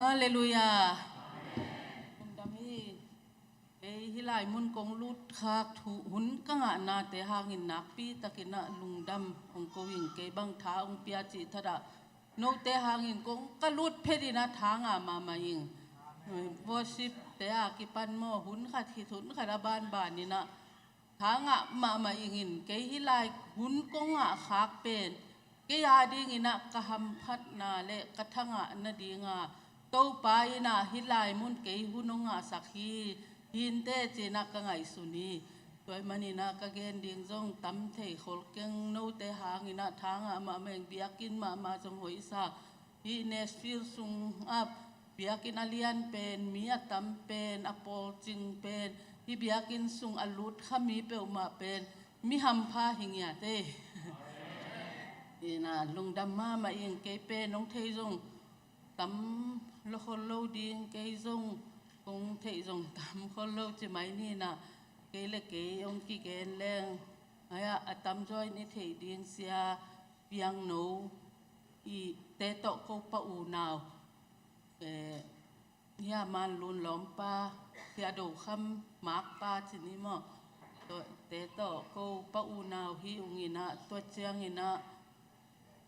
ฮาเลลูยาคุณดำให้ฮิลายมุนกงลุดขากถูหุนกังอานาเตหางินนักปีตะกินะลุงดำองโกวิงเกบังท้าองเปียจิทดาโนเตหางินกงกลุดเพดินะทางอามายิงวอชิปเตอากิปันโมหุนขัดหิทุนขัดบานนี่นะทางอามายิงเกฮิลายหุนกงอาขากเป็นเกยาดีงินะกะหัมพัดนาเลกะทังอานาดีงาโตไปนะฮิลายมุนเกยหุนงาสักฮีหินเตจีนักกังไงสุนีตัวมันนี่นะกะเกนดิ่งจงตั้มเทขลเกงโนเตหางินะทางอามาเมงเบียกินมาจงหอยซาฮีเนสฟิลซุงอับเบียกินอาเลียนเป็นมีอตั้มเป็นอโปจิงเป็นฮีเบียกินซุงอลุดขมีเปลมาเป็นมีหัมพาหิงยาเตนี่นะลุงดำมาเองเกยเป็นน้องเทจงตั้มโลโคโลดิงเกยจงคงเทจงตั้มโคโลจะไม่นี่นะเกยเล็กเกยองกีเกนแรงไอ้อะตั้มจอยนี่เทดิงเสียเปียงโนอีเตโตโคปะอูนาวเนี่ยมันลุนล้อมป้าเสียดูคำมาร์กป้าชนิดมั้งตัวเตโตโคปะอูนาวฮิอุงินะตัวเจียงงินะ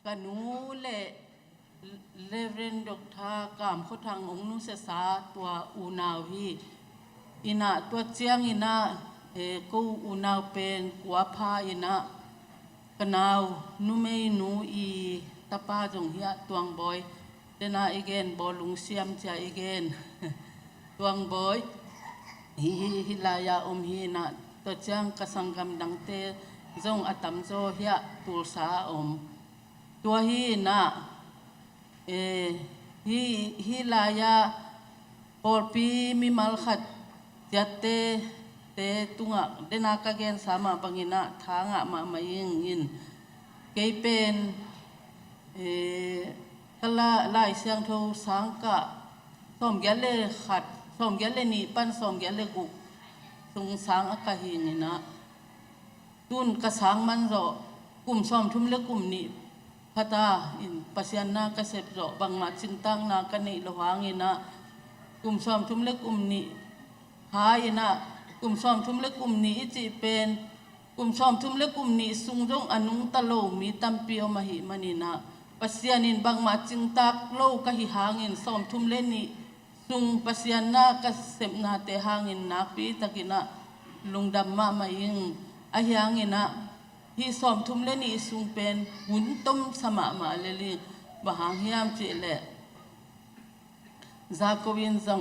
กันนูเล่เลเวนดอกทากามเขาทางองนุเสสาตัวอูนาวฮีอินะตัวเจียงอินะกูอูนาวเป็นกัวพาอินะกันาวนุเมนูอีตาป้าจงเฮียตวงบอยเดน่าอีเกนบอลุงเสียมจ่าอีเกนตวงบอยฮิลายาฮีนะตัวเจียงกสังกำดังเตจงอัตมโจเฮียตุลสาตัวฮีนะฮิลายาปอลปีมีมัลขัดยัตเตเตตุงะเดนากาเกนสามาบังินะทางะมายิงยินเกยเป็นกละลายเสียงโทสังกะสมแกเลขัดสมแกเลนีปันสมแกเลกุสงสังอากาหิงนะตุนกระสังมันโรกุ่มสมทุ่มเล็กกุ่มนี้พัตาอินปัสยานนาเกษตรโรบางมาจินตังนากันนิโลหางินะกุ่มสมทุ่มเล็กกุ่มนี้หายนะกุ่มสมทุ่มเล็กกุ่มนี้จีเป็นกุ่มสมทุ่มเล็กกุ่มนี้สุงจงอนุงตะโลมีตัมปีอมาหิมันินะปัสยานินบางมาจิงตักโลกะหิหางินสมทุ่มเล่นนี้สุงปัสยานนาเกษตรนาเตหางินนักปีตะกินะลุงดำมายิงอาหางินะที่สมทุ่มเล่นนี้สุงเป็นหุ่นต้มสมามาเลลิบะหางยามเจเลจากวินจัง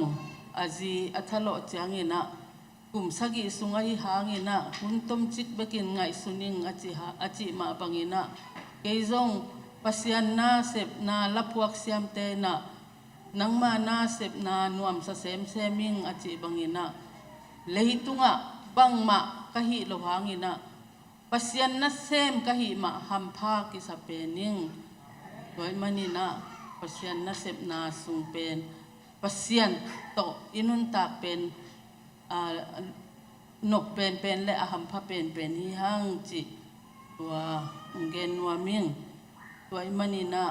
อาจีอัทโลจางงินะกุมสกิสุงไอหางินะหุ่นต้มจิกเบกินไงสุนิงอาจิมาบังงินะเกยจงปัสยานนาเสพนาลับพวกเสียมเตนะนังมานาเสพนานวมสะเสมเซมิงอาจิบังงินะเลหิตุงะบังมากะหิโลหางินะปัสยานนาเซมกะหิมาหัมพากิสเปนิงโดยมันนี่นะปัสยานนาเสพนาสุงเป็นปัสยานโตอินุนตาเป็นนกเป็นและหัมพาเป็นฮิฮังจิตัวเกนวามิงตัวมันนี่นะ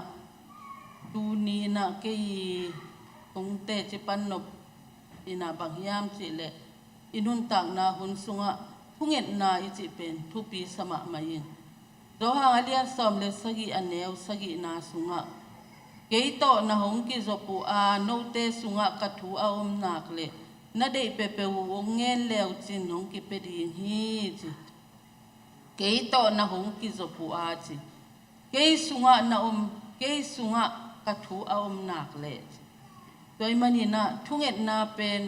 ตูนีนะเกยคงเตจิปันนบอินาบางยามจิเลอินุนตากนาหุนสุงะทุงเอ็ดนาอิจิเป็นทุปีสมะมายิงโดหางอเลียสอมเลสกิอันเนวสกินาสุงะเกยโตนะหงกิจปูอาโนเตสุงะกัทูอาอมนักเลนาเดเปเปวงเงินเลวจินหงกิเปดีฮีจิเกยโตนะหงกิจปูอาจิเกยสุงะนะเกยสุงะกัทูอาอมนักเลโดยมันนี่นะทุงเอ็ดนาเป็น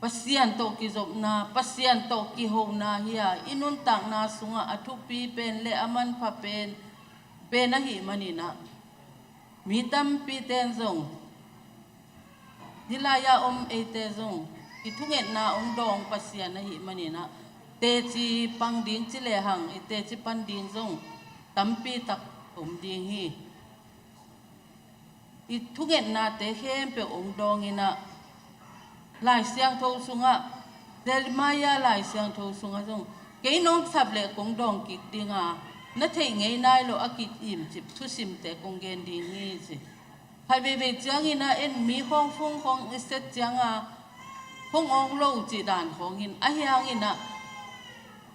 ปัสยันโตกิจบนาปัสยันโตกิโฮนาเฮียอินุนตังนาสุงะอทุปีเป็นเลอมันพะเป็นนะหิมันนี่นะมีตัมปีเตนซงดิลายาเอเตซงอิทุงเอ็ดนาดองปัสยันนะหิมันนี่นะเตจิปังดิงจิเลหังเตจิปันดิงซงตัมปีตักดิงฮีอิทุกเอ็ดนาเตเข้มเปดองอินะลายเสียงโทสุงะเดลมายาลายเสียงโทสุงะจงเกยน้องสับเล่กงดองกิดดิงานัทเฮงไงนายโลอากิดอิมจิบทุสิมเตกงเกนดิงฮีจิ ท hai về chiang ina en mi khong phung khong set chiang a khong ong lo chi dan khong in a hiang ina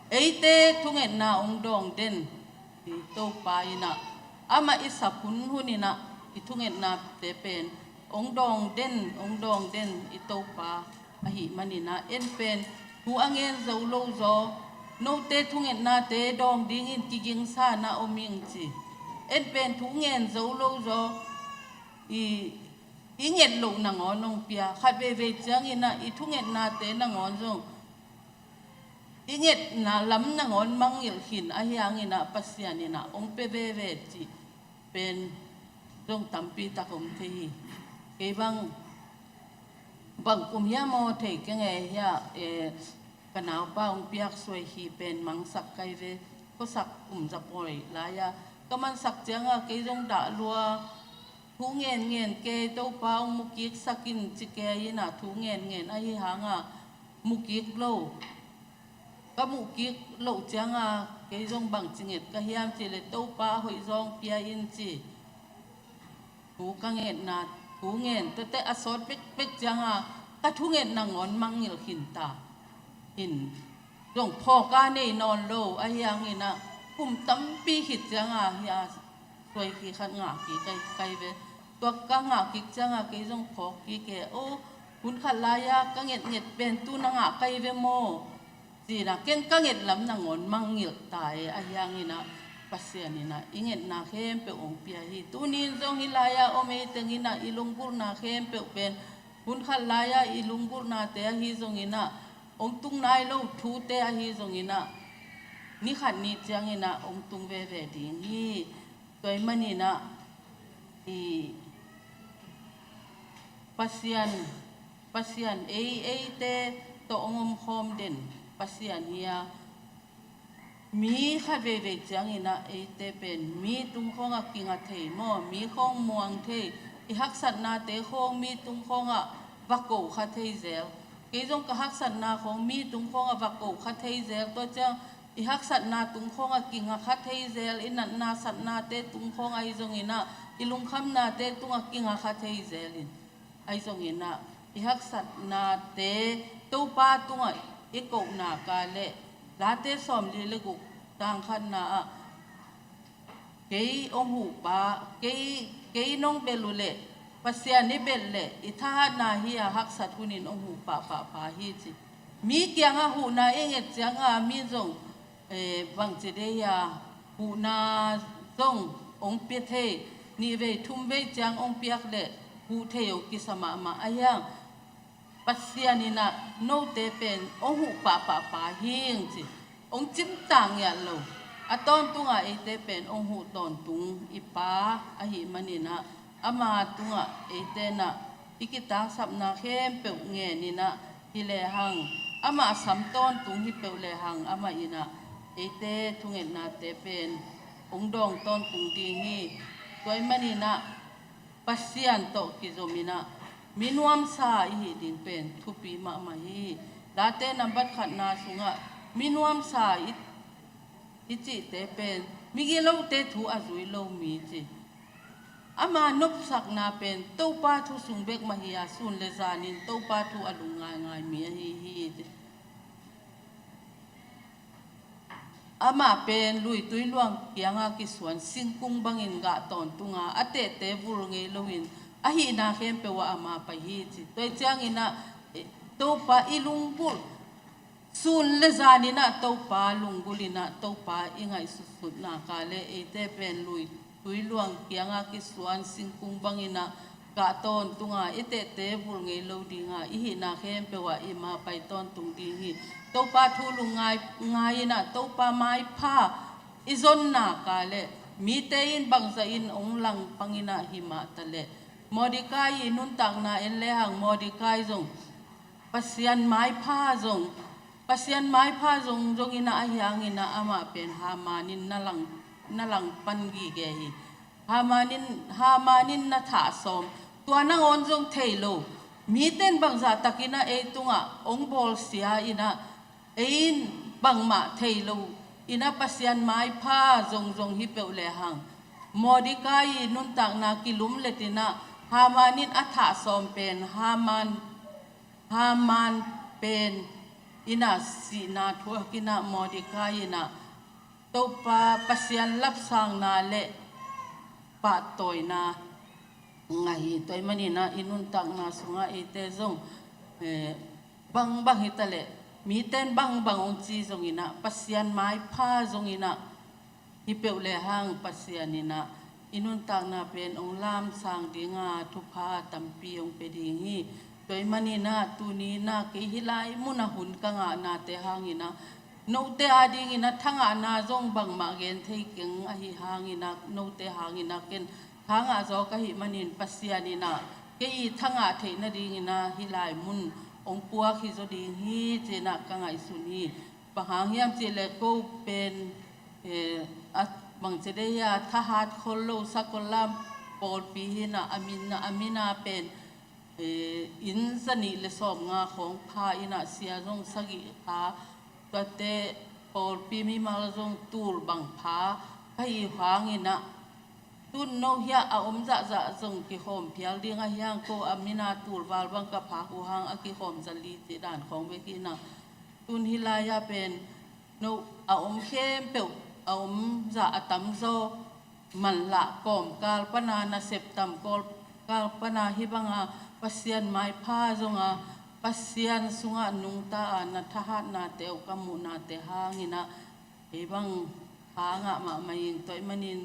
eite thungen na ong dong den ti to pa ina ama isapun hunina ithungen na te pen ong dong den i to pa a hi manina en pen hu angen zo lo zo no te thungen na te dong ding in kiging sa na oming chi en pen thungen zo lo zo i nget lo na ngon nong pia khat ve chiang ina i thungen na te na ngon zong inget na lam na ngon mang il hin a hiang ina pasian ina ong pe ve chi pen rong tampi ta kom the ke bang kum ya mo the ke nge ya kanao pa ong piak soi hi pen mang sak kai ve ko sak za poi la ya ka man sak chiang a ke rong da lua thu ngen ke to pa ong mukik sakin chi ke ina thu ngen a hi hanga mukik lo các mục kia lộ chăng cái dòng bằng chữ nhật cái hiam chỉ là tàu pa hội dòng pia in chỉ cú cái nghẹn na cú nghẹn tới asot bếch chăng cái thu nghẹn na ngón mang nhiều hình ta hình dòng phò ca này non lâu ai yang nghe na cùng tấm pi hít chăng ya rồi khi khăn ngã cái vềตัวcái ngã kí chăng cái dòng phò kí cái ôคุณขัดลายก็เงียดเป็นตู้นางไก่เวโมจีนะเก่งก็เงียดลำนางอนมังเงียดตายอายังนี่นะปัสเซียนี่นะอิเงียดนาเข้มเปองเปียฮีตู้นี้จงฮิลายาโอเมตึงนี่นะอิลุงบุรนาเข้มเปเป็นคุณขัดลายอิลุงบุรนาเตะฮีจงนี่นะองตุงนายโลทูเตะฮีจงนี่นะนี่ขัดนี่จังนี่นะองตุงเวดิ่งฮีตัวมันนี่นะอีpasien te to ongom khom den pasien hia mi khat ve chang ina te pen mi tung khonga kinga thei mo mi khong muang thei I hak sat na te khong mi tung khonga vako kha thei zel ke jong ka hak sat na khong mi tung khonga vako kha thei zel to chang I hak sat na tung khonga kinga kha thei zel inat na sat na te tung khonga I jong ina ilung kham na te tunga kinga kha thei zel in ai jong ina ihak sat na te to pa tunga iko na ka le la te som li le gu tang khan na ke ong hu pa ke nong belu le pasya ni bel le itha na hi hak sat hunin ong hu pa hi chi mi kyang hu na enget chang mi jong bang che de ya hu na jong ong pe the ni ve thum ve chang ong piak le hu theo ki sama ma ayang pasien ina no te pen ong hu pa hing chi ong chim tang ya lo aton tunga e te pen ong hu ton tung ipa a hi manina ama tunga e te na ikita sap na khem pe nge ni na hi le hang ama sam ton tung hi pe le hang ama ina e te thungen na te pen ong dong ton tung ding hi toy manina pasien to ki zomina minuam sa I din pen thupi ma hi date number khat na sunga minuam sa I chi te pen migelo te thu azui lo mi chi ama nop sak na pen to pa thu sungbek ma hi asun le zanin to pa thu alunga ngai mi hi ama pen lui tui luang pianga ki suan singkung bangin ga ton tunga ate te vur nge loin ahi na khem pe wa ama pa hi chi toi chang ina to pa ilungbul sun le zanina to pa lunggulina to pa ingai susut na ka le ete pen lui tui luang pianga ki suan singkung bangina ga ton tunga ete te vur nge lo dinga ihi na khem pe wa ima pai ton tung ding hi to pa thu lungai na to pa mai pha izon na ka le mi te in bangza in ong lang pangina hima tale Mordecai nun tang na en le hang Mordecai zong pasian mai pha zong ina ahyang ina ama pen hamanin nalang pan gi ge hi hamanin na tha som tua na on zong thailo mi ten bangza takina e tunga ong bol sia ina ein bangma thailo ina pasian mai pha zong hi pe le hang Mordecai nun tang na kilum letina ฮามานินอัฐาสมเป็นฮามานเป็นอินาสีนาทัวกินาโมดิกายนะตัวปาปัสยันลับสังนาเลปะตอยนาไงตัวมันนี่นะอินุนตักนาสุงาเอเตซงบางฮิตาเลมีเต้นบางองจีซงอินะปัสยันไม้ผ้าซงอินะฮิเปวเลหังปัสยันนี่นะอินุนตักนาเป็นองลามสังดิงาทุพาตัมปีองเปดิงฮีตัวมันนี่นะตูนีนะเกหิไลมุนหุนกังอานาเตหังอินะโนเตอาดิงินะทั้งอานาจงบังมาเกนเทกิงอหิหางินะโนเตหางินะเกนทั้งอาจอกะหิมันินปัสยานินะเกอีทั้งอาเทนะดิงินะฮิลายมุนองปัวขิโซดิงฮีเจนะกังไอสุนีปะหางยามเจเลโกเป็นบังเจเดียทหารคนโลสักคนลามปอลปีหินะอามินาเป็นอินสนิเลสอบงาของพาอินะเสียจงสกิพาตัวเตปอลปีมีมาจงตูลบังพาให้หางอินะตุนโนเฮียอาอมจะจงกิโฮมเพียงดิ้งอายังโกอามินาตูลวาลบังกับพากูหางอากิโฮมจันลีติดานของเวกินะตุนฮิลายาเป็นโนอาอมเข้มเปียวอาอมจะอัตัมโซมันละกอมกาลปนานาเซปตัมกาลปนาฮิบังอาpasien mai pha zonga pasien sunga nungta na thahat na te ukamu na te hangina ebang hanga ma maing toy manin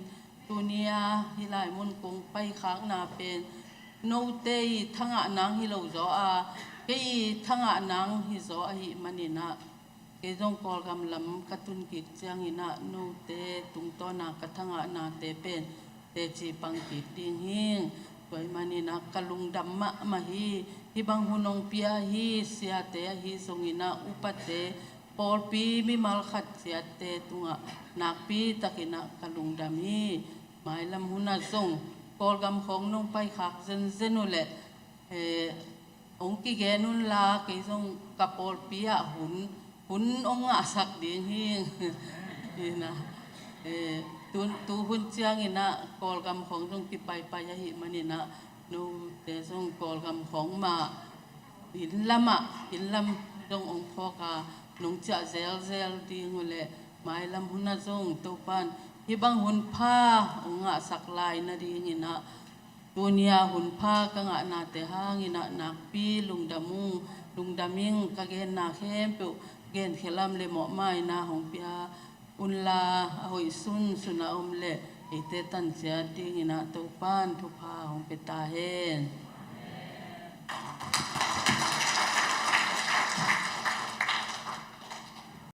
tunia hilai mun kong pai khang na pen no te thanga nang hi lo zo a ke thanga nang hi zo a hi manina ke jong kol gam lam katun ki chiang ina no te tung to na ka thanga na te pen te chi pang ki ding hing toy manina kalung damma mahi hibang hunong pia hi siate hi songina upate porpi mi mal khat siate tunga nakpi takina kalung dami mailam huna song polgam khong nong pai khak zen ong ki genun la ke song ka porpi a hun ong a sak ding hi ina tu hun chiang ina kol gam khong jong ki pai hi manina no te jong kol gam khong ma in lam jong ong phoka nong cha zel ding ole mai lam hunna jong to pan hi bang hun pha ong a sak lai na ding ina dunia hun pha ka nga na te hang ina nak pi lungdaming ka gen na khem pe gen khelam le mo mai na hong pia unla hoi suna omle ite tan sia ding ina to pan thu pha hong pe ta hen